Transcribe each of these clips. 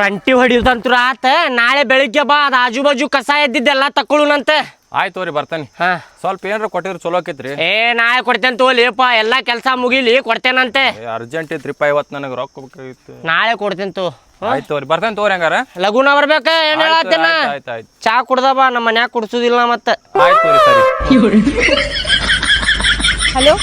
ರಂಟಿ ಹೊಡಿಯೋದಂತೂ ಆತ. ನಾಳೆ ಬೆಳಿಗ್ಗೆ ಬಾ, ಅದು ಆಜು ಬಾಜು ಕಸ ಎದ್ದಿದ್ದೆಲ್ಲ ತಕೊಳ್ಳುನಂತೆ. ಆಯ್ತು ತೋರಿ ಬರ್ತಾನೆ. ಸ್ವಲ್ಪ ಏನಾರ ಕೊಟ್ಟಿದ್ರು ಚಲೋ ಆಕೈತ್ರಿ. ನಾಳೆ ಕೊಡ್ತೇನೆ ತೋಲಿಪ್ಪ, ಎಲ್ಲಾ ಕೆಲಸ ಮುಗಿಲಿ ಕೊಡ್ತೇನಂತೆ. ಅರ್ಜೆಂಟ್ ಇತ್ರಿಪ್ಪ, ಇವತ್ತು ನನಗೆ ರೊಕ್ಕ ಬೇಕಾಗಿತ್ತು. ನಾಳೆ ಕೊಡ್ತೇನೆ ತೋ. ಆಯ್ತು ತೋರಿ ಬರ್ತೇನೆ ತೋರಿ. ಹಂಗಾರ ಲಗುನ ಬರ್ಬೇಕ. ಏನ್ ಹೇಳತ್ತೇನ, ಚಾ ಕುಡ್ದ ಬಾ, ನಮ್ಮ ಮನ್ಯಾಗ ಕುಡ್ಸುದಿಲ್ಲ ಮತ್ತೆ. ಆಯ್ತು ತೋರಿ ಸರಿ. ಹಲೋ,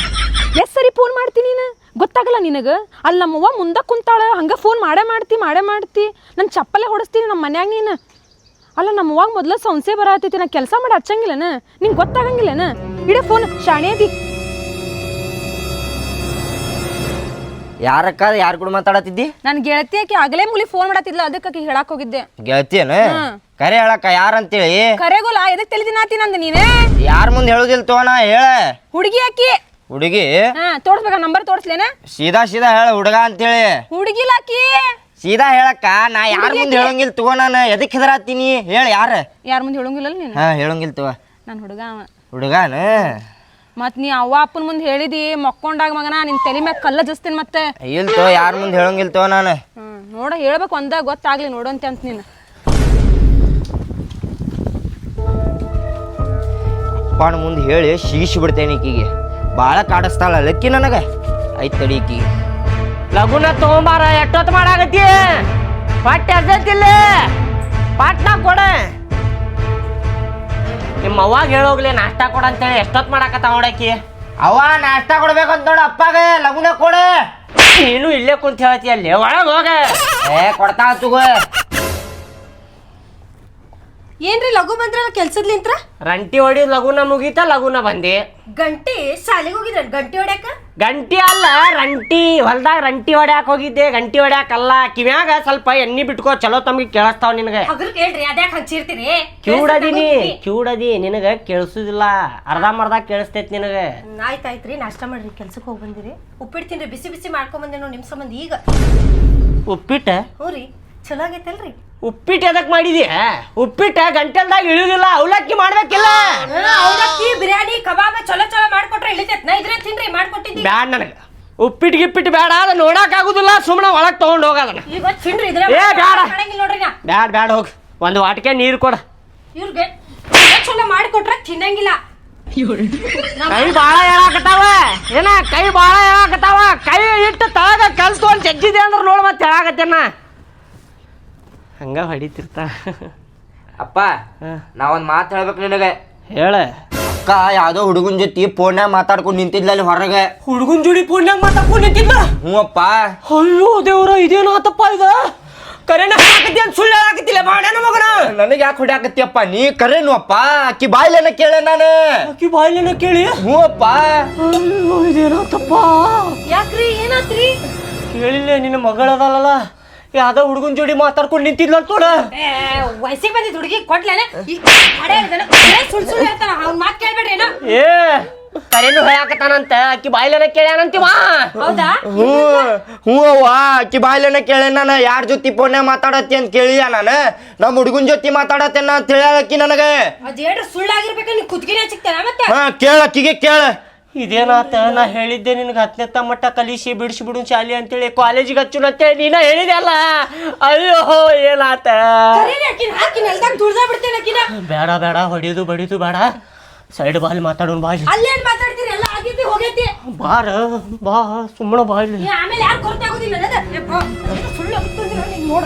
ಎಸ್ ಸರಿ ಫೋನ್ ಮಾಡ್ತೀನಿ. ನೀನು ಗೊತ್ತಾಗಲ್ಲ ನಿನಗೆ? ಅಲ್ಲಿ ನಮ್ಮವ್ವ ಮುಂದೆ ಕುಂತಾಳ, ಹಂಗೆ ಫೋನ್ ಮಾಡೇ ಮಾಡ್ತಿ. ನನ್ನ ಚಪ್ಪಲೆ ಹೊಡಿಸ್ತೀನಿ ನಮ್ಮ ಮನ್ಯಾಗ. ನೀನು ಅಲ್ಲ, ನಮ್ಮವ್ವಾಗ ಮೊದ್ಲು ಸಂಸೆ ಬರತೈತಿ, ನಾ ಕೆಲಸ ಮಾಡಿ ಹಚ್ಚಂಗಿಲ್ಲನ, ನಿಂಗೆ ಗೊತ್ತಾಗಂಗಿಲ್ಲನ? ಇಡೇ ಫೋನ್ ಶಾಣೇದಿ. ಯಾರಕ್ಕ, ಯಾರು ಕೂಡ ಮಾತಾಡತ್ತಿದ್ದಿ? ನನ್ನ ಗೆಳತಿ ಆಕಿ ಆಗಲೇ ಮುಲಿ ಫೋನ್ ಮಾಡತ್ತಿದ್ಲ, ಅದಕ್ಕೆ ಹೇಳಕ್ ಹೋಗಿದ್ದೆ. ಗೆಳತಿಯನ? ಕರೆ ಹೇಳಕ್ಕ ಯಾರಂತೇಳಿ. ಕರೆಗೋಲ ಎದಕ್ ತಿಳಿದಿನಾತಿ ನಂದು ನೀನೇ? ಯಾರ ಮುಂದೆ ಹೇಳುದಿಲ್ಲ ತೋಣ, ಹೇಳ. ಹುಡುಗಿ ಆಕಿ. ಹುಡುಗಿ? ತೋರ್ಸ್ಬೇಕ, ನಂಬರ್ ತೋರ್ಸ್ಲೇನ? ಸೀದಾ ಹೇಳ ಹುಡುಗ ಅಂತೇಳಿ. ಹುಡುಗಿಲ್ಲ ಆಕಿ. ಸೀದಾ ಹೇಳಕ್ಕ, ನಾ ಯಾರ ಮುಂದೆ ಹೇಳಂಗಿಲ್ಲ ತಗೋ. ನಾನು ಎದಕ್ ಹೆದರಾತೀನಿ ಹೇಳ. ಯಾರ ಮುಂದೆ ಹೇಳಂಗಿಲ್ಲ ನೀನು? ಹೇಳಂಗಿಲ್ಲ ತಗೋ. ನಾನು ಹುಡುಗ ಅವ. ಹುಡುಗಾನ? ಮತ್ ನೀ ಅವ್ವ ಅಪ್ಪನ ಮುಂದೆ ಹೇಳಿದಿ, ಮಕ್ಕೊಂಡಾಗ ಮಗನ ನಿನ್ ತಲೆ ಮ್ಯಾಗ ಕಲ್ಲ ಜಸ್ತೀನಿ ಮತ್ತೆ. ಇಲ್ತೋ, ಯಾರ ಮುಂದೆ ಹೇಳಂಗಿಲ್ಲ ತಗೋ ನಾನು. ನೋಡ, ಹೇಳ್ಬೇಕು ಒಂದ ಗೊತ್ತಾಗ್ಲಿ ನೋಡಂತೆ ಅಂತ ನೀನು. ಅಪ್ಪನ ಮುಂದೆ ಹೇಳಿ ಸಿಗಿಸಿ ಬಿಡ್ತೇನೆ ಈಕಿಗೆ. ಭಾಳ ಕಾಡಿಸ್ತಾಳ ಲಕ್ಕಿ ನನಗೆ. ಆಯ್ತು ತಡಿ ಈಕಿಗೆ. ಲಗುನ ತಗೊಂಬಾರ, ಎಷ್ಟೊತ್ತು ಮಾಡಾಕತ್ತಿ? ಪಟ್ಟ ಎರ್ಸತ್ತಿಲ್ಲ, ಪಾಟ್ನಾ ಕೊಡ. ನಿಮ್ಮ ಅವ್ವಾಗ ಹೇಳೋಗ್ಲಿ ನಾಷ್ಟಾ ಕೊಡ ಅಂತೇಳಿ ಎಷ್ಟೊತ್ತು ಮಾಡಾಕತ್ತ ನೋಡಕಿ. ಅವ್ವ ನಾಷ್ಟಾ ಕೊಡ್ಬೇಕಂತ ನೋಡ ಅಪ್ಪಾಗ, ಲಗುನ ಕೊಡ. ನೀನು ಇಲ್ಲೇ ಕುಂತ ಹೇಳ್ತಿ, ಅಲ್ಲಿ ಒಳಗೆ ಹೋಗ. ಕೊಡ್ತಾ ತಗೋ. ಏನ್ರಿ ಲಘು ಬಂದ್ರಲ್ಲ ಕೆಲ್ಸದ್ಲಿಂತ್ರ? ರಂಟಿ ಹೊಡಿ ಲಗುನ ಮುಗೀತ, ಲಗುನ ಬಂದಿ. ಗಂಟಿ ಶಾಲೆಗೆ ಹೋಗಿದ್ರ ಗಂಟಿ ಹೊಡ್ಯಾಕ? ಗಂಟಿ ಅಲ್ಲ, ರಂಟಿ. ಹೊಲ್ದಾಗ ರಂಟಿ ಹೊಡ್ಯಾಕ ಹೋಗಿದ್ದೆ. ಗಂಟಿ ಹೊಡ್ಯಾಕಲ್ಲ. ಕಿವ್ಯಾಗ ಸ್ವಲ್ಪ ಎಣ್ಣಿ ಬಿಟ್ಕೋ, ಚಲೋ ತಮ್ಗೆ ಕೇಳಿಸ್ತಾವ ನಿನಗೆ. ಹಗರ್ ಕೇಳ್ರಿ, ಅದ್ಯಾಕ ಹಂಚಿರ್ತೀರಿ? ಕಿವುಡದಿ ನಿನಗ ಕೇಳಿಸುದಿಲ್ಲ, ಅರ್ಧಂಬರ್ಧ ಕೇಳಿಸ್ತೈತಿ ನಿನಗೆ. ಆಯ್ತಾಯ್ತ್ರಿ, ನಾಷ್ಟ ಮಾಡ್ರಿ, ಕೆಲ್ಸಕ್ಕೆ ಹೋಗಿ ಬಂದಿರಿ. ಉಪ್ಪಿಟ್ಟು ತಿನ್ರಿ, ಬಿಸಿ ಬಿಸಿ ಮಾಡ್ಕೊಂಡ್ ಬಂದೆ ನೋಡಿ ನಿಮ್ ಸಂಬಂಧ ಈಗ. ಉಪ್ಪಿಟ್ಟ? ಹ್ಞೂ ರೀ, ಚಲೋ ಆಗೈತಲ್ರಿ? ಉಪ್ಪಿಟ್ಟು ಎದಕ್ ಮಾಡಿದ್ಯಾ? ಉಪ್ಪಿಟ್ಟ ಗಂಟೆಲ್ದಾಗ ಇಳಿಯುದಿಲ್ಲ, ಅವಲಕ್ಕಿ ಮಾಡ್ಬೇಕಿಲ್ಲ. ಅವಲಕ್ಕಿ, ಬಿರಿಯಾನಿ, ಕಬಾಬ್ ಚಲೋ ಚಲೋ ಮಾಡ್ಕೊಟ್ರೆ ಇಳಿತೈತ್. ನಾ ಇದ್ರೆ ತಿನ್ರಿ, ಮಾಡ್ಕೊಟ್ಟಿದ್ದಿ. ಬ್ಯಾಡ ನನಗೆ ಉಪ್ಪಿಟ್ಟು ಗಿಪ್ಪಿಟ್ಟು ಬೇಡ, ಅದ ನೋಡಕ್ ಆಗುದಿಲ್ಲ. ಸುಮ್ಮನೆ ಒಳಗ್ ತಗೊಂಡ್ ಹೋಗದನ್ನ. ಈಗ ತಿನ್ರಿ, ಇದ್ರೆ ನೋಡ್ರಿ. ಬ್ಯಾಡ ಹೋಗ್, ಒಂದು ವಾಟಿಕೆ ನೀರು ಕೊಡ. ಇವ್ರಿಗೆ ಚಲೋ ಮಾಡ್ಕೊಟ್ರೆ ತಿನ್ನಂಗಿಲ್ಲ. ಕೈ ಬಾಳ ಹೇಳಾಕತ್ತಾವ ಏನ, ಕೈ ಬಾಳ ಹೇಳಾಕತ್ತಾವ. ಕೈ ಇಟ್ಟು ತಳಗ ಕಲ್ಸ್ಕೊಂಡ್ ಜಜ್ಜಿದೆ ಅಂದ್ರ ನೋಡ್ ಮತ್ತೆ ಹೇಳಾಕತ್ತೇನ. ಹಂಗ ಹೊಡಿತಿರ್ತ. ಅಪ್ಪ, ನಾ ಒಂದ್ ಮಾತು ಹೇಳ್ಬೇಕು ನಿನಗೆ. ಹೇಳ. ಅಕ್ಕ ಯಾವ್ದೋ ಹುಡುಗನ್ ಜೊತೆ ಫೋನ್ಯಾಗ ಮಾತಾಡ್ಕೊಂಡು ನಿಂತಿದ್ಲ ಅಲ್ಲಿ ಹೊರಗೆ. ಹುಡುಗನ್ ಜೋಡಿ ಫೋನ್ಯಾಗ ಮಾತಾಡ್ಕೊಂಡು ನಿಂತಿದ್ಲ? ಹ್ಞೂ ಅಪ್ಪ. ಅಯ್ಯೋ ದೇವ್ರ, ಇದೇನಾತಪ್ಪ ಇದ? ಕರೆನ ಹಾಕತಿ ಅಂತ ಸುಳ್ಳು ಹೇಳಾಕತ್ತಿಲ್ಲ ಬಾಡ್ಯಾನ ಮಗನ. ನನಗೆ ಯಾಕೆ ಹೊಡ್ಯಾಕತ್ತಿಯಪ್ಪ ನೀ? ಕರೇನು ಅಪ್ಪ, ಅಕ್ಕಿ ಬಾಯ್ಲೇನ ಕೇಳ ನಾನು. ಅಕ್ಕಿ ಬಾಯ್ಲೇನ ಕೇಳಿ? ಹ್ಞೂ ಅಪ್ಪ. ಅಯ್ಯೋ ಇದೇನಾತಪ್ಪ? ಯಾಕ್ರಿ, ಏನಾತ್ರಿ? ಕೇಳಿಲ್ಲ, ನಿನ್ನ ಮಗಳದಲ್ಲ ಯಾವ್ದೋ ಹುಡುಗನ್ ಜೋಡಿ ಮಾತಾಡ್ಕೊಂಡು ನಿಂತಿದ್ಲ ಅಂತ ನೋಡ. ವಯಸ್ಸಿಗೆ ಬಂದಿದ್ ಹುಡುಗಿ ಕೊಟ್ಲೇನ? ಸುಳ್ಳು ಸುಳ್ಳು ಹೇಳ್ತಾನ, ಅವ್ನ ಮಾತು ಕೇಳ್ಬೇಡ್ರಿ. ಏನೋ ಏ ಕರೆನು ಹೇಳಾಕತ್ತಾನಂತ, ಅಕ್ಕಿ ಬಾಯ್ಲೇನ ಕೇಳ್ಯಾನಂತೀವ. ಹೌದಾ? ಹ್ಞೂ ಅವ್ವ, ಅಕ್ಕಿ ಬಾಯ್ಲೇನ ಕೇಳ. ನಾನು ಯಾರ ಜೊತೆ ಫೋನ್ಯಾಗ ಮಾತಾಡತ್ತಿ ಅಂತ ಕೇಳಿಯ? ನಾನು ನಮ್ಮ ಹುಡುಗನ್ ಜೊತೆ ಮಾತಾಡತ್ತೇನ ಅಂತ ಹೇಳಕ್ಕಿ ನನಗೆ. ಅದೇನ್ರ ಸುಳ್ಳಾಗಿರ್ಬೇಕ, ನೀ ಕುದ್ಗಿನ ಸಿಗ್ತಾನ ಮತ್ತೆ? ಕೇಳ, ಅಕ್ಕಿಗೆ ಕೇಳ. ಇದೇನಾತ? ನಾ ಹೇಳಿದ್ದೆ ನಿನಗೆ 10ನೇ ಮಟ್ಟ ಕಲಿಸಿ ಬಿಡಿಸ್ಬಿಡು ಶಾಲಿ ಅಂತೇಳಿ, ಕಾಲೇಜಿಗೆ ಹಚ್ಚು ಅಂತೇಳಿ ನೀನ ಹೇಳಿದೆ ಅಲ್ಲ. ಅಯ್ಯೋ ಏನಾತ? ಬೇಡ ಬೇಡ, ಹೊಡಿಯೋದು ಬಡಿದು ಬೇಡ. ಸೈಡ್ ಬಾಲ್ ಮಾತಾಡೋಣ ಬಾ. ಅಲ್ಲೇನ್ ಮಾತಾಡ್ತೀರಿ? ಎಲ್ಲ ಆಗೈತಿ ಹೋಗೈತಿ. ಬಾರ ಬಾ, ಸುಮ್ಮನೆ ಬಾ ಇಲ್ಲಿ. ಆಮೇಲೆ ಯಾರು ಗೊತ್ತಾಗೋದಿಲ್ಲ ಸುಳ್ಳು ನೋಡ.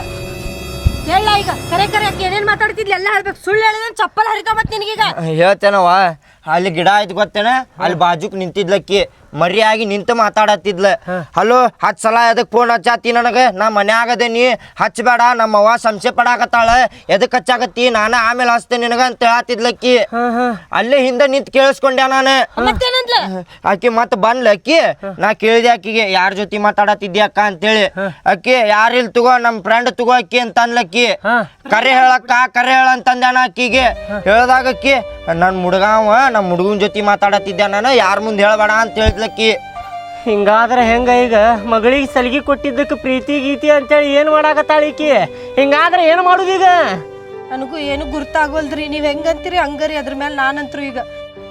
ಹೇಳ ಈಗ, ಕರೆ ಕರೆ ಅಕ್ಕಿ ಏನೇನ್ ಮಾತಾಡ್ತಿದ್ಲಿ ಎಲ್ಲ ಹೇಳ್ಬೇಕು. ಸುಳ್ಳು ಹೇಳಿದ್ರೆ ಚಪ್ಪಲ್ ಹರಿತಾವ ಮತ್ತೆ ನಿನಗೀಗ. ಹೇಳ್ತೇನವ್ವ, ಅಲ್ಲಿ ಗಿಡ ಆಯ್ತು ಗೊತ್ತೇನ, ಅಲ್ಲಿ ಬಾಜುಕ್ ನಿಂತಿದ್ಲಕ್ಕಿ, ಮರಿಯಾಗಿ ನಿಂತು ಮಾತಾಡತ್ತಿದ್ಲ. ಹಲೋ, 10 ಸಲ ಎದಕ್ ಫೋನ್ ಹಚ್ಚಾತಿ ನನಗೆ? ನಾ ಮನ್ಯಾಗದೇನಿ, ಹಚ್ಚಬೇಡ, ನಮ್ಮವ್ವ ಸಂಶಯ ಪಡಾಕತ್ತಾಳ, ಎದಕ್ ಹಚ್ಚಾಕತ್ತಿ? ನಾನು ಆಮೇಲೆ ಹಚ್ತೇನೆ ನಿನಗ ಅಂತ ಹೇಳತ್ತಿದ್ಲಕ್ಕಿ. ಅಲ್ಲೇ ಹಿಂದೆ ನಿಂತು ಕೇಳಿಸ್ಕೊಂಡೆ ನಾನು. ಆಕಿ ಮತ್ತೆ ಬಂದ್ಲ ಅಕ್ಕಿ. ನಾ ಕೇಳಿದೆ ಆಕಿಗೆ, ಯಾರ ಜೊತೆ ಮಾತಾಡತ್ತಿದ್ದಿ ಅಕ್ಕ ಅಂತೇಳಿ. ಅಕ್ಕಿ ಯಾರಿಲ್ ತಗೋ, ನಮ್ಮ ಫ್ರೆಂಡ್ ತಗೋ ಅಕ್ಕಿ ಅಂತ ಅನ್ಲಕ್ಕಿ. ಕರೆ ಹೇಳಕ್ಕ, ಕರೆ ಹೇಳ ಅಂತಂದ್ಯಾನ ಅಕ್ಕಿಗೆ. ಹೇಳ್ದಾಗ ಅಕ್ಕಿ, ನನ್ನ ಹುಡುಗವ ನಮ್ಮ ಹುಡುಗನ ಜೊತೆ ಮಾತಾಡತ್ತಿದ್ದೆ, ನಾನು ಯಾರ ಮುಂದೆ ಹೇಳಬೇಡ ಅಂತ ಹೇಳಿದ್ಲಕ್ಕಿ. ಹಿಂಗಾದ್ರೆ ಹೆಂಗ? ಈಗ ಮಗಳಿಗೆ ಸಲಿಗೆ ಕೊಟ್ಟಿದ್ದಕ್ಕೆ ಪ್ರೀತಿ ಗೀತಿ ಅಂತೇಳಿ ಏನು ಮಾಡಾಕತ್ತಾಳ ಈಕಿ? ಹಿಂಗಾದ್ರೆ ಏನು ಮಾಡುದೀಗ? ನನಗೂ ಏನು ಗುರ್ತಾಗೋಲ್ದ್ರಿ, ನೀವ್ ಹೆಂಗಂತೀರಿ ಹಂಗರಿ. ಅದ್ರ ಮೇಲೆ ನಾನಂತ್ರು ಈಗ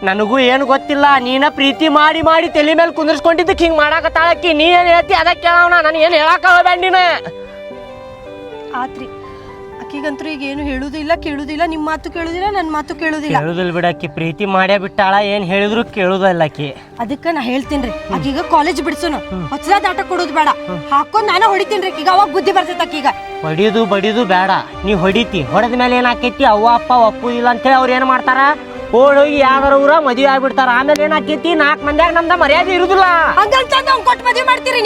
ನನಗೂ ಏನು ಗೊತ್ತಿಲ್ಲ. ನೀನ ಪ್ರೀತಿ ಮಾಡಿ ಮಾಡಿ ತಲೆ ಮೇಲೆ ಕುಂದರ್ಸ್ಕೊಂಡಿದ್ದಕ್ಕೆ ಹಿಂಗೆ ಮಾಡಾಕತ್ತಾಳಕ್ಕಿ. ನೀ ಏನು ಹೇಳ್ತಿ ಅದಕ್ಕೆ ಕೇಳವನ, ನಾನು ಏನು ಹೇಳಾಕ ಹೋಗ್ಬೇಡ ನೀನು. ಆತ್ರಿ ಆಕಿಗಂತೂ ಈಗ ಏನು ಹೇಳುದಿಲ್ಲ ಕೇಳುದಿಲ್ಲ, ನಿಮ್ಮ ಮಾತು ಕೇಳುದಿಲ್ಲ, ನನ್ನ ಮಾತು ಕೇಳುದಿಲ್ಲ. ಕೇಳುದಿಲ್ಲ ಬಿಡಾಕಿ, ಪ್ರೀತಿ ಮಾಡೇ ಬಿಟ್ಟಾಳ, ಏನ್ ಹೇಳಿದ್ರು ಕೇಳುದಿಲ್ಲ ಆಕಿ. ಅದಕ್ಕೆ ನಾ ಹೇಳ್ತೀನಿ ಆಕೀಗ ಕಾಲೇಜ್ ಬಿಡ್ಸೋನು, ಹೊಸದಾದ ಆಟ ಕೊಡೋದು ಬೇಡ, ಹಾಕೊಂಡ್ ನಾನು ಹೊಡಿತೀನಿ ಈಗ, ಅವಾಗ ಬುದ್ಧಿ ಬರ್ತೈತೆ ಆಕೀಗ. ಬಡಿದು ಬೇಡ, ನೀ ಹೊಡಿತಿ, ಹೊಡೆದ ಮೇಲೆ ಏನಾಕೈತಿ, ಅವ್ವ ಅಪ್ಪ ಒಪ್ಪುದಿಲ್ಲ ಅಂತೇಳಿ ಅವ್ರು ಏನ್ ಮಾಡ್ತಾರ, ಓಡೋಗಿ ಯಾವ್ದಾರ ಊರ ಮದುವೆ ಆಗ್ಬಿಡ್ತಾರ. ಆಮೇಲೆ ಏನಾಕೈತಿ, 4 ಮಂದಿಯಾಗ ನಮ್ದ ಮರ್ಯಾದೆ ಇರುದಿಲ್ಲ. ಹಂಗಂತ ಅವ್ನ್ ಕೊಟ್ಟು ಮದುವೆ ಮಾಡ್ತೀರಿ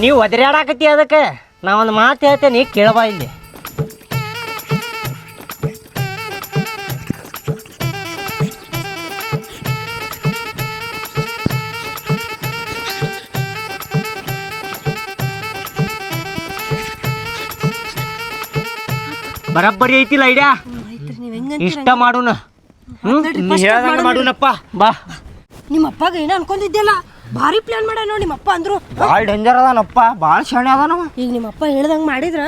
ನೀವು ಒದರ್ಯಾಡಾಕತಿ. ಅದಕ್ಕೆ ನಾ ಒಂದು ಮಾತು ಹೇಳ್ತೇನೆ, ಕೇಳಬಾ ಇಲ್ಲಿ. ಬರಬ್ಬರಿ ಐತಿಲ್ಲ ಐಡಿಯಾ, ಇಷ್ಟ ಮಾಡೋಣ. ಮಾಡೋಣಪ್ಪ ಬಾ. ನಿಮ್ಮ ಅಪ್ಪಗ ಏನೋ ಅನ್ಕೊಂಡಿದ್ದೆಲ್ಲ ಭಾರಿ ಪ್ಲಾನ್ ಮಾಡ ನೋಡಿ. ನಿಮ್ಮ ಅಪ್ಪ ಅಂದ್ರು ಭಾಳ ಡೇಂಜರ್ ಅದಾನಪ್ಪ, ಭಾಳ ಶಾಣೆ ಅದಾನವ. ಈಗ ನಿಮ್ಮ ಅಪ್ಪ ಹೇಳ್ದಂಗ್ ಮಾಡಿದ್ರ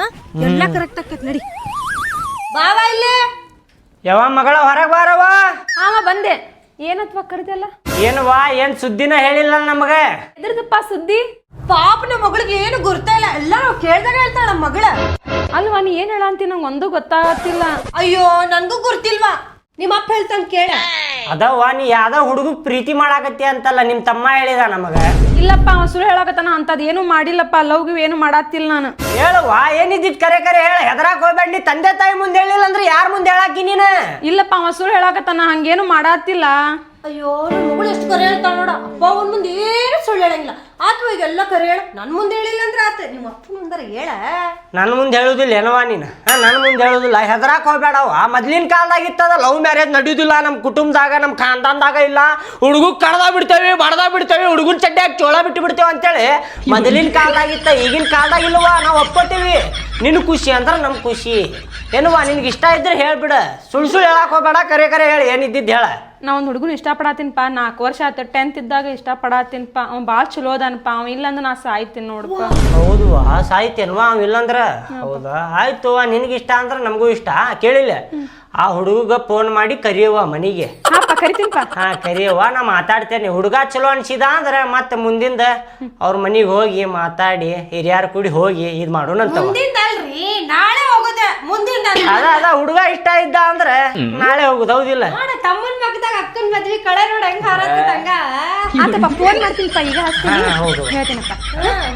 ಎಲ್ಲ ಕರೆಕ್ಟ್ ಆಕತ್ ನಡಿ. ಬಾವಾ ಇಲ್ಲೇ ಯಾವ ಮಗಳ ಹೊರಗೆ ಬಾರವ. ಬಂದೆ. ಏನತ್ವ ಕರೆದಲ್ಲ? ಏನವಾ, ಏನ್ ಸುದ್ದಿನ ಹೇಳಿಲ್ಲ ನಮಗ. ಎದ್ರದಪ್ಪ ಸುದ್ದಿ? ಪಾಪ ನಮ್ಮ ಮಗಳಿಗೆ ಏನು ಗುರ್ತಾ ಇಲ್ಲ, ಎಲ್ಲ ನಾವು ಕೇಳ್ದಾಗ ಹೇಳ್ತಾಳ ನಮ್ಮ ಮಗಳ. ಅಲ್ವಾ, ನೀ ಏನ್ ಹೇಳಂತಿ ನಂಗೆ ಒಂದು ಗೊತ್ತಾಗತ್ತಿಲ್ಲ. ಅಯ್ಯೋ ನನ್ಗೂ ಗುರ್ತಿಲ್ವಾ, ನಿಮ್ಮ ಅಪ್ಪ ಹೇಳ್ತಾನ ಕೇಳ. ಅದವ್ವ, ನೀ ಯಾವ್ದೋ ಹುಡುಗ ಪ್ರೀತಿ ಮಾಡಾಕತ್ತಿ ಅಂತಲ್ಲ, ನಿಮ್ ತಮ್ಮ ಹೇಳಿದ ನಮಗ. ಇಲ್ಲಪ್ಪ, ಅವ ಸುಳ್ಳು ಹೇಳಕತ್ತಾನ, ಅಂತದ್ ಏನು ಮಾಡಿಲ್ಲಪ್ಪ, ಲವ್ಗಿವ್ ಏನು ಮಾಡಾತಿಲ್ಲ ನಾನು. ಹೇಳುವ, ಏನಿದ್ದಿದ್ ಕರೆ ಹೇಳ, ಹೆದರಾಕ್ ಹೋಗ್ಬೇಡಿ. ತಂದೆ ತಾಯಿ ಮುಂದೆ ಹೇಳಿಲ್ಲ ಅಂದ್ರೆ ಯಾರ ಮುಂದೆ ಹೇಳಾಕಿ ನೀನ? ಇಲ್ಲಪ್ಪ, ಅವ ಸುಳ್ಳು ಹೇಳಕತ್ತಾನ, ಹಂಗೇನು ಮಾಡಾತಿಲ್ಲ. ಅಯ್ಯೋ ನನ್ನ ಮಗಳು ಎಷ್ಟು ಕರೆ ಹೇಳ್ತಾಳ ನೋಡ. ಅಪ್ಪ ಅವನ ಮುಂದೆ ಏನು ಸುಳ್ಳು ಹೇಳಂಗಿಲ್ಲ. ಆತ್ವ ಈಗ ಎಲ್ಲ ಕರೆ ಹೇಳ, ನನ್ ಮುಂದೆ ಹೇಳಿಲ್ಲ ಅಂದ್ರೆ ಆತ, ನಿಮ್ಮ ಅಪ್ಪ ಮುಂದಾರ ಹೇಳ. ನನ್ನ ಮುಂದೆ ಹೇಳುದಿಲ್ಲ ಏನವ ನೀನು? ನನ್ನ ಮುಂದೆ ಹೇಳುದಿಲ್ಲ, ಹೆದರಾಕ್ ಹೋಗ್ಬೇಡವ. ಮೊದ್ಲಿನ ಕಾಲದಾಗ ಇತ್ತದ ಲವ್ ಮ್ಯಾರೇಜ್ ನಡೆಯುದಿಲ್ಲ ನಮ್ಮ ಕುಟುಂಬದಾಗ, ನಮ್ಮ ಖಾನ್ದಾನ್ದಾಗ ಇಲ್ಲ. ಹುಡುಗ ಕಡ್ದ ಬಿಡ್ತೇವೆ, ಬಡ್ದ ಬಿಡ್ತೇವೆ, ಹುಡುಗನ ಚಡ್ಡಿಯಾಗಿ ಚೋಳ ಬಿಟ್ಟು ಬಿಡ್ತೇವೆ ಅಂತೇಳಿ ಮೊದಲಿನ ಕಾಲದಾಗಿತ್ತ. ಈಗಿನ ಕಾಲದಾಗ ಇಲ್ವಾ, ನಾವು ಒಪ್ಕೋತೀವಿ. ನಿನ್ ಖುಷಿ ಅಂದ್ರೆ ನಮ್ ಖುಷಿ. ಏನವ್ವ, ನಿನ್ಗೆ ಇಷ್ಟ ಇದ್ರೆ ಹೇಳ್ಬಿಡ, ಸುಳ್ಳು ಹೇಳಕ್ ಹೋಗ್ಬೇಡ, ಕರೆ ಹೇಳಿ ಏನಿದ್ದಿದ್ದು ಹೇಳ. ನಾ ಒಂದು ಹುಡುಗನ ಇಷ್ಟಪಡತ್ತೀನಿಪ್ಪ, 4 ವರ್ಷ ಆತ, 10th ಇದ್ದಾಗ ಇಷ್ಟಪಡತ್ತೀನಿಪ್ಪ. ಅವ್ನು ಭಾಳ ಚಲೋ ಅದಾನಪ್ಪ, ಅವ ಇಲ್ಲಂದ್ರೆ ನಾ ಸಾಯ್ತೀನಿ ನೋಡಪ್ಪ. ಹೌದು, ಸಾಯ್ತೇನ್ವಾ ಅವ ಇಲ್ಲಂದ್ರ? ಹೌದಾ, ಆಯ್ತು, ನಿನಗೆ ಇಷ್ಟ ಅಂದ್ರೆ ನಮಗೂ ಇಷ್ಟ. ಕೇಳಿಲ್ಲ, ಆ ಹುಡುಗ ಫೋನ್ ಮಾಡಿ ಕರಿಯವ ಮನಿಗೆ. ಕರಿತೀನಿಪ್ಪ. ಹಾ ಕರಿಯವ, ನಾ ಮಾತಾಡ್ತೇನೆ. ಹುಡುಗ ಚಲೋ ಅನ್ಸಿದ ಅಂದ್ರೆ ಮತ್ತೆ ಮುಂದಿಂದ ಅವ್ರ ಮನಿಗೆ ಹೋಗಿ ಮಾತಾಡಿ ಹಿರಿಯಾರ ಕೂಡಿ ಹೋಗಿ ಇದ್ ಮಾಡೋಣಂತವ. ಮುಂದಿಂದಲ್ರಿ, ನಾಳೆ ಹೋಗೋದ ಮುಂದಿಂದ. ಅದ ಹುಡುಗ ಇಷ್ಟ ಇದ್ದ ಅಂದ್ರೆ ನಾಳೆ ಹೋಗುದು, ಹೌದಿಲ್ಲ? ತಮ್ಮನ ಮಗದಾಗ ಅಕ್ಕನ ಮದ್ವಿ ಕಳೆ ನೋಡ ಹೆಂಗ ಹಾರತ್ತಂಗ. ಆತಪ್ಪ, ಫೋನ್ ಮಾಡ್ತೀನಿಪ್ಪ, ಈಗ ಹಚ್ತೀನಿ, ಹೇಳ್ತೇನಪ್ಪ.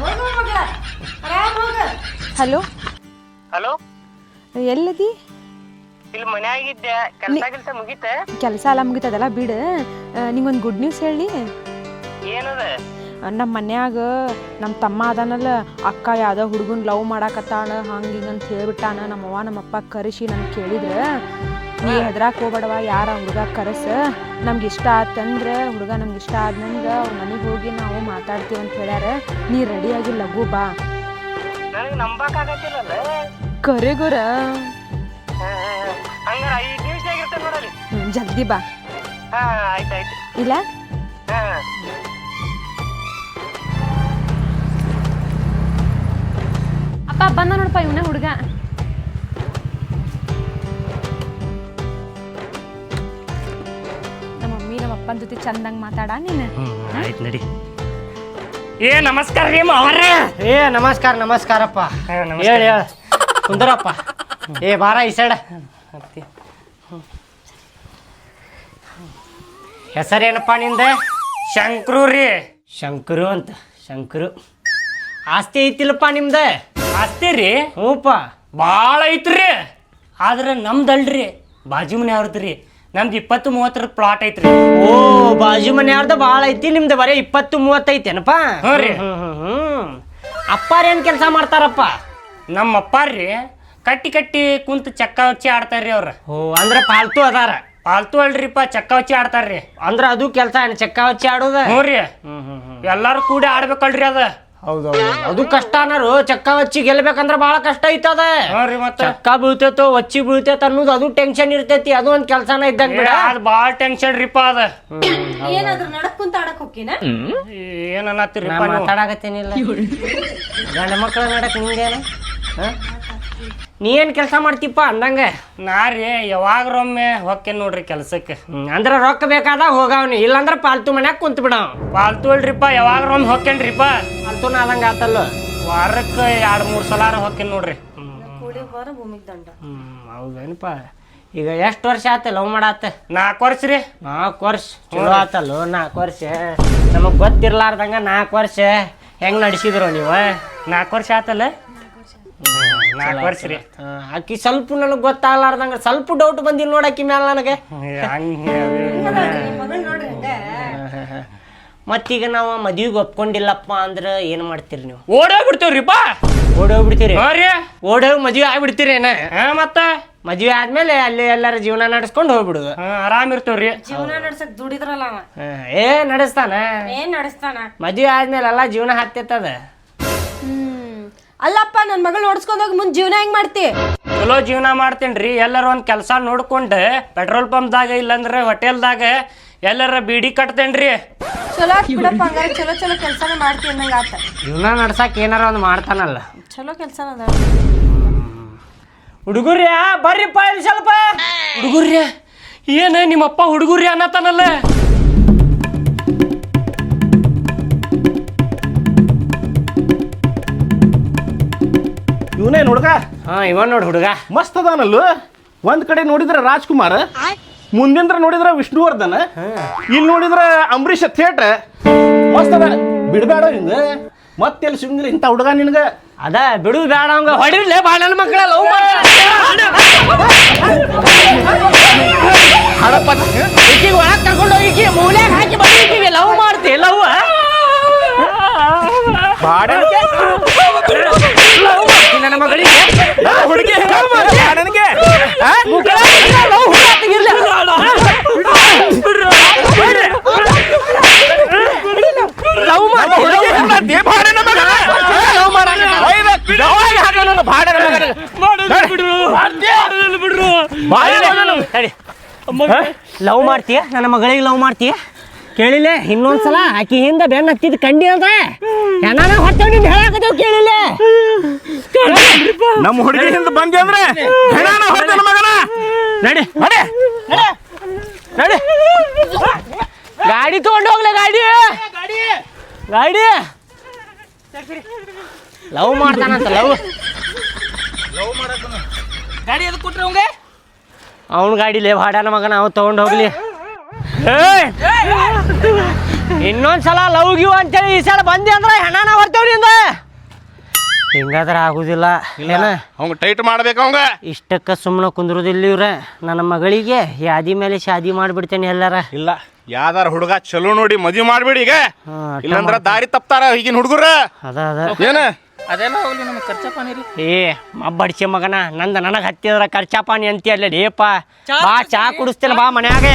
ಹೋಗು ಮಗಳ, ಆರಾಮ್ ಹೋಗ. ಹಲೋ ಹಲೋ, ಎಲ್ಲದಿ? ಇಲ್ಲಿ ಮನ್ಯಾಗಿದ್ದೆ, ಕೆಲಸ ಮುಗೀತ? ಕೆಲಸ ಎಲ್ಲ ಮುಗಿತದಲ್ಲ ಬಿಡು. ನಿಂಗೊಂದು ಗುಡ್ ನ್ಯೂಸ್ ಹೇಳಿ. ಏನದ? ನಮ್ಮ ಮನ್ಯಾಗ ನಮ್ಮ ತಮ್ಮ ಅದಾನಲ್ಲ, ಅಕ್ಕ ಯಾವುದೋ ಹುಡುಗನ ಲವ್ ಮಾಡಾಕತ್ತಾಳ ಹಂಗಿಂಗಂತ ಹೇಳ್ಬಿಟ್ಟಾನ. ನಮ್ಮವ್ವ ನಮ್ಮಪ್ಪ ಕರೆಸಿ ನನಗೆ ಕೇಳಿದ್ರೆ, ನೀ ಹೆದ್ರಾಕ್ ಹೋಗ್ಬೇಡವ, ಯಾರ ಹುಡುಗ ಕರೆಸ, ನಮ್ಗೆ ಇಷ್ಟ ಆತಂದ್ರೆ ಹುಡುಗ ನಮ್ಗೆ ಇಷ್ಟ ಆದ್ನಂದ್ರೆ ಅವ್ರ ಮನೆಗೆ ಹೋಗಿ ನಾವು ಮಾತಾಡ್ತೀವಿ ಅಂತ ಹೇಳ್ಯಾರ. ನೀ ರೆಡಿಯಾಗಿ ಲಘು ಬಾ. ನನಗೆ ನಂಬಕ್ಕಾಗತ್ತಿಲ್ಲಲ್ಲ. ಕರೆಗುರ ಹಂಗಾರ 5 ನಿಮಿಷ ಆಗಿರ್ತದೆ ನೋಡಲಿ. ಜಲ್ದಿ ಬಾ. ಆಯ್ತಾಯ್ತು. ಇಲ್ಲ ಅಪ್ಪ ಬಂದ ನೋಡಪ್ಪ, ಇವನೇ ಹುಡುಗ. ನಮ್ಮ ಮಮ್ಮಿ ನಮ್ಮ ಅಪ್ಪನ ಜೊತೆ ಚಂದಂಗ್ ಮಾತಾಡ ನೀನು. ಆಯ್ತು ನಡಿ. ನಮಸ್ಕಾರ ರೀ ಮಾವರೇ. ನಮಸ್ಕಾರ. ನಮಸ್ಕಾರಪ್ಪ. ಹೇಳಿ ಹೇಳ ಕುಂದರಪ್ಪ. ಬಾರ ಈ ಸೈಡ. ಹೆಸರೇನಪ್ಪ ನಿಂದ? ಶಂಕ್ರು ರೀ. ಶಂಕರು ಅಂತ? ಶಂಕರು. ಆಸ್ತಿ ಐತಿಲ್ಲಪ್ಪ ನಿಮ್ದ? ಆಸ್ತಿ ರೀ? ಹ್ಞೂಪ್ಪ, ಭಾಳ ಐತ್ರಿ. ಆದ್ರೆ ನಮ್ದಲ್ರಿ, ಬಾಜು ಮನೆ ಅವ್ರದ್ರಿ. ನಮ್ದು 20-30 ಪ್ಲಾಟ್ ಐತ್ರಿ. ಓ, ಬಾಜು ಮನೆ ಅವ್ರದ್ದು ಭಾಳ ಐತಿ, ನಿಮ್ದು ಬರೀ 20-30 ಐತೇನಪ್ಪ? ಹ್ಞೂ ರೀ. ಅಪ್ಪಾರೇನು ಕೆಲಸ ಮಾಡ್ತಾರಪ್ಪ? ನಮ್ಮ ಅಪ್ಪಾರ್ರಿ ಕಟ್ಟಿ ಕುಂತ ಚಕ್ಕ ಹಚ್ಚಿ ಆಡ್ತಾರ್ರಿ ಅವ್ರ. ಓ, ಅಂದ್ರೆ ಪಾಲ್ತು ಅದಾರ? ಪಾಲ್ತು ಅಲ್ರಿಪ್ಪ, ಚಕ್ಕ ಹಚ್ಚಿ ಆಡ್ತಾರ್ರಿ. ಅಂದ್ರೆ ಅದು ಕೆಲಸ ಚಕ್ಕ ಹಚ್ಚಿ ಆಡೋದ? ಹ್ಞೂ ರೀ. ಎಲ್ಲಾರು ಕೂಡಿ ಆಡ್ಬೇಕಲ್ರಿ ಅದ. ಹೌದೌದು, ಅದು ಕಷ್ಟ ಅನ್ನೋರು. ಚಕ್ಕ ಹಚ್ಚಿ ಗೆಲ್ಬೇಕಂದ್ರ ಬಹಳ ಕಷ್ಟ ಐತದ. ಚಕ್ಕ ಬೀಳ್ತೇತೋ ಒಚ್ಚಿ ಬೀಳ್ತೇತ ಅನ್ನೋದು ಅದು ಟೆನ್ಷನ್ ಇರ್ತೈತಿ. ಅದು ಒಂದ್ ಕೆಲ್ಸನ ಇದ್ದಂಗ ಬಿಡ. ಅದ್ ಬಾಳ ಟೆನ್ಷನ್ ರೀಪ ಅದ. ಏನಾದ್ರು ನಡಕ್ ಕುಂತ ಆಡಕ್ ಹೋಗಿನ? ಏನನ್ನತ್ತೀರಿಪ್ಪ? ಮಾತಾಡಕತ್ತೇನಿಲ್ಲ. ಗಂಡ ಮಕ್ಕಳ ನಡಕ್ ನಿಂಗೇನ? ನೀ ಏನ್ ಕೆಲಸ ಮಾಡ್ತಿಪ್ಪ ಅಂದಂಗ? ನಾ ರೀ ಯಾವಾಗ್ರೊಮ್ಮೆ ಹೊಕ್ಕೇನ್ ನೋಡ್ರಿ ಕೆಲ್ಸಕ್ಕೆ. ಅಂದ್ರ ರೊಕ್ಕ ಬೇಕಾದಾಗ ಹೋಗವ್ನಿ, ಇಲ್ಲಾಂದ್ರ ಪಾಲ್ತು ಮನ್ಯಾಗ ಕುಂತ ಬಿಡವ್. ಪಾಲ್ತು ಅಲ್ರಿಪ್ಪ, ಯಾವಾಗ್ರೊಮ್ಮೆ ಹೊಕ್ಕೇನ್ರಿಪ್ಪ. ಪಾಲ್ತುನ ಆದಂಗ ಆತಲ್ಲ. ವಾರಕ್ಕೆ 2-3 ಸಲಾರ ಹೊಕ್ಕೇನ್ ನೋಡ್ರಿ. ಹೋದ್ರ ಭೂಮಿಗೆ ದಂಡ. ಹೌದೇನಪ್ಪ. ಈಗ ಎಷ್ಟು ವರ್ಷ ಆತ ಲವ್ ಮಾಡಾತ? 4 ವರ್ಷ ರೀ. 4 ವರ್ಷ ಚಲೋ ಆತಲ್ಲ. 4 ವರ್ಷ ನಮಗ್ ಗೊತ್ತಿರ್ಲಾರ್ದಂಗ 4 ವರ್ಷ ಹೆಂಗ್ ನಡೆಸಿದ್ರು ನೀವು? 4 ವರ್ಷ ಆತಲ್ಲ. 4 ವರ್ಷ ರೀ. ಆಕಿ ಸ್ವಲ್ಪ ನನಗೆ ಗೊತ್ತಾಗ್ಲಾರ್ದಂಗ ಸ್ವಲ್ಪ ಡೌಟ್ ಬಂದಿಲ್ಲ ನೋಡಕ್ಕಿ ಮ್ಯಾಲ ನನಗೆ. ಮಗಳ್ ನೋಡ್ರಿ ಹಂಗ. ಮತ್ತೀಗ ನಾವು ಮದ್ವಿಗೆ ಒಪ್ಕೊಂಡಿಲ್ಲಪ್ಪ ಅಂದ್ರೆ ಏನ್ ಮಾಡ್ತೀರಿ ನೀವು? ಓಡೋಗ್ಬಿಡ್ತೇವ್ರಿಪ್ಪ. ಓಡೋಗ್ಬಿಡ್ತೀರಿ? ಹಾ ರೀ. ಓಡೋಗಿ ಮದ್ವೆ ಆಗ್ಬಿಡ್ತೀರಿ ಏನ? ಮತ್ತ ಮದ್ವೆ ಆದ್ಮೇಲೆ ಅಲ್ಲಿ ಎಲ್ಲಾರ ಜೀವನ ನಡೆಸ್ಕೊಂಡು ಹೋಗ್ಬಿಡುದು. ಆರಾಮ್ ಇರ್ತೇವ್ರಿ. ಜೀವನ ನಡ್ಸಕ್ ದುಡಿದ್ರಲ್ಲ ಅವ. ನಡೆಸ್ತಾನ. ಏನ್ ನಡೆಸ್ತಾನ? ಮದ್ವೆ ಆದ್ಮೇಲೆ ಎಲ್ಲಾ ಜೀವನ ಹತ್ತದ. ಅಲ್ಲಪ್ಪ ನನ್ ಮಗಳ್ ನೋಡ್ಸ್ಕೊಂಡೋಗಿ ಮುಂದ್ ಜೀವನ ಹೆಂಗ್ ಮಾಡ್ತಿ? ಚಲೋ ಜೀವನ ಮಾಡ್ತೇನ್ರಿ. ಎಲ್ಲಾರ ಒಂದ್ ಕೆಲಸ ನೋಡ್ಕೊಂಡು ಪೆಟ್ರೋಲ್ ಪಂಪ್ದಾಗ ಇಲ್ಲಂದ್ರೆ ಹೋಟೆಲ್ದಾಗ ಎಲ್ಲಾರ ಬೀಡಿ ಕಟ್ತೇನ್ರಿ. ಚಲೋ ಆತ್ ಬಿಡಪ್ಪ, ಹಂಗಾರ ಚಲೋ ಚಲೋ ಕೆಲ್ಸನ ಮಾಡ್ತಿ ಅನ್ನಂಗ ಆತ. ಜೀವನ ನಡ್ಸಕ್ ಏನಾರ ಒಂದ್ ಮಾಡ್ತಾನಲ್ಲ. ಚಲೋ ಕೆಲ್ಸನ ಅದ. ಹುಡುಗರ್ಯಾ ಬರ್ರಿಪ್ಪ ಇಲ್ಲಿ ಸ್ವಲ್ಪ. ಹುಡುಗುರ್ಯ ಏನ ನಿಮ್ಮಪ್ಪ ಹುಡುಗುರ್ಯ ಅನ್ನತಾನಲ್ಲ? ಇವನೇ ಹುಡುಗ. ಇವನ್ ನೋಡ್ ಹುಡುಗ ಮಸ್ತ್ ಅದಾನಲ್ಲ. ಒಂದ್ ಕಡೆ ನೋಡಿದ್ರ ರಾಜ್ಕುಮಾರ್, ಮುಂದಿಂದ್ರ ನೋಡಿದ್ರ ವಿಷ್ಣುವರ್ಧನ್, ಇಲ್ಲಿ ನೋಡಿದ್ರ ಅಂಬರೀಷ್ ಥೇಟ್. ಮಸ್ತ್ ಅದ. ಬಿಡ್ಬೇಡ ಹಿಂಗ. ಮತ್ತೆಲ್ಲಿ ಸಿಂಗಿಲ್ಲ ಇಂಥ ಹುಡುಗ ನಿನ್ಗ. ಅದ ಬಿಡುದು ಬೇಡ ಅವಂಗ. ಹೊಡಿರ್ಲೆ ಬಾಳ ನನ್ನ ಮಕ್ಕಳ ಲವ್ ಈಕಿಗೆ ಒಳಗ್ ಕರ್ಕೊಂಡು ಹೋಗಿ ಮೂಲ್ಯಾಗ ಹಾಕಿ ಬಂದಿದ್ದೀವಿ. ಲವ್ ಮಾಡ್ತಿ? ಲವ್ ನನ್ನ ಮಗಳಿಗೆ ಹುಡುಗಿ ನನಗೆ ಲವ್ ಮಾಡ್ತೀಯ? ನನ್ನ ಮಗಳಿಗೆ ಲವ್ ಮಾಡ್ತೀಯ? ಕೇಳಿಲ್ಲ ಇನ್ನೊಂದ್ಸಲ ಆಕಿ ಹಿಂದ ಬೆನ್ನ ಹತ್ತಿದ್ ಕಂಡಿ ಅಂತ ಏನಾನ ಹೊಟ್ಟೆ ನಿಂದ ಹೇಳಾಕತ್ತೇವ್. ಕೇಳಿಲ್ಲ ನಮ್ಮ ಹುಡುಗಿ ಹಿಂದೆ ಬಂದಿ ಅಂದ್ರೆ ಮಗನ ನಡಿ ನಡಿ ನಡಿ. ಗಾಡಿ ತಗೊಂಡು ಹೋಗ್ಲೆ. ಗಾಡಿ ಗಾಡಿ ಲವ್ ಮಾಡ್ತಾನಂತ. ಲವ್ ಗಾಡಿ ಎದಕ್ಕೆ ಕೊಟ್ರಿ ಅವಂಗೆ? ಅವನ ಗಾಡಿಲೇ ಭಾಡ್ಯಾನ ಮಗನ, ಅವ್ ತಗೊಂಡು ಹೋಗ್ಲಿ. ಇನ್ನೊಂದ್ಸಲ ಲವ್ ಗಿವ್ ಅಂತೇಳಿ ಈ ಸಲ ಬಂದಿ ಅಂದ್ರ ಹೆಣಾನ ಹೊರ್ತೇವ್ರಿ ಇಂದ. ಹಿಂಗಾದ್ರ ಆಗುದಿಲ್ಲ. ಏನ ಅವಂಗ ಟೈಟ್ ಮಾಡ್ಬೇಕು. ಅವಂಗ ಇಷ್ಟಕ್ಕ ಸುಮ್ಮನೆ ಕುಂದ್ರುದಿಲ್ಲ ಇವ್ರ. ನನ್ನ ಮಗಳಿಗೆ ಯಾದಿ ಮೇಲೆ ಶಾದಿ ಮಾಡ್ಬಿಡ್ತೇನೆ ಎಲ್ಲಾರ. ಇಲ್ಲ, ಯಾವ್ದಾರ ಹುಡುಗ ಚಲೋ ನೋಡಿ ಮದ್ವಿ ಮಾಡ್ಬಿಡಿ ಈಗ. ಇಲ್ಲಂದ್ರ ದಾರಿ ತಪ್ತಾರ ಈಗಿನ ಹುಡುಗರ. ಅದ ಅದ ಏನ ಏ ಮಬ್ಬಡಿಸಿ ಮಗನ, ನಂದ ನನಗೆ ಹತ್ತಿದ್ರ ಖರ್ಚಾಪಾನಿ ಅಂತೀಯಲ್ಲ ಲೇಪ. ಬಾ ಚಾ ಕುಡಿಸ್ತೇನೆ ಬಾ ಮನ್ಯಾಗ.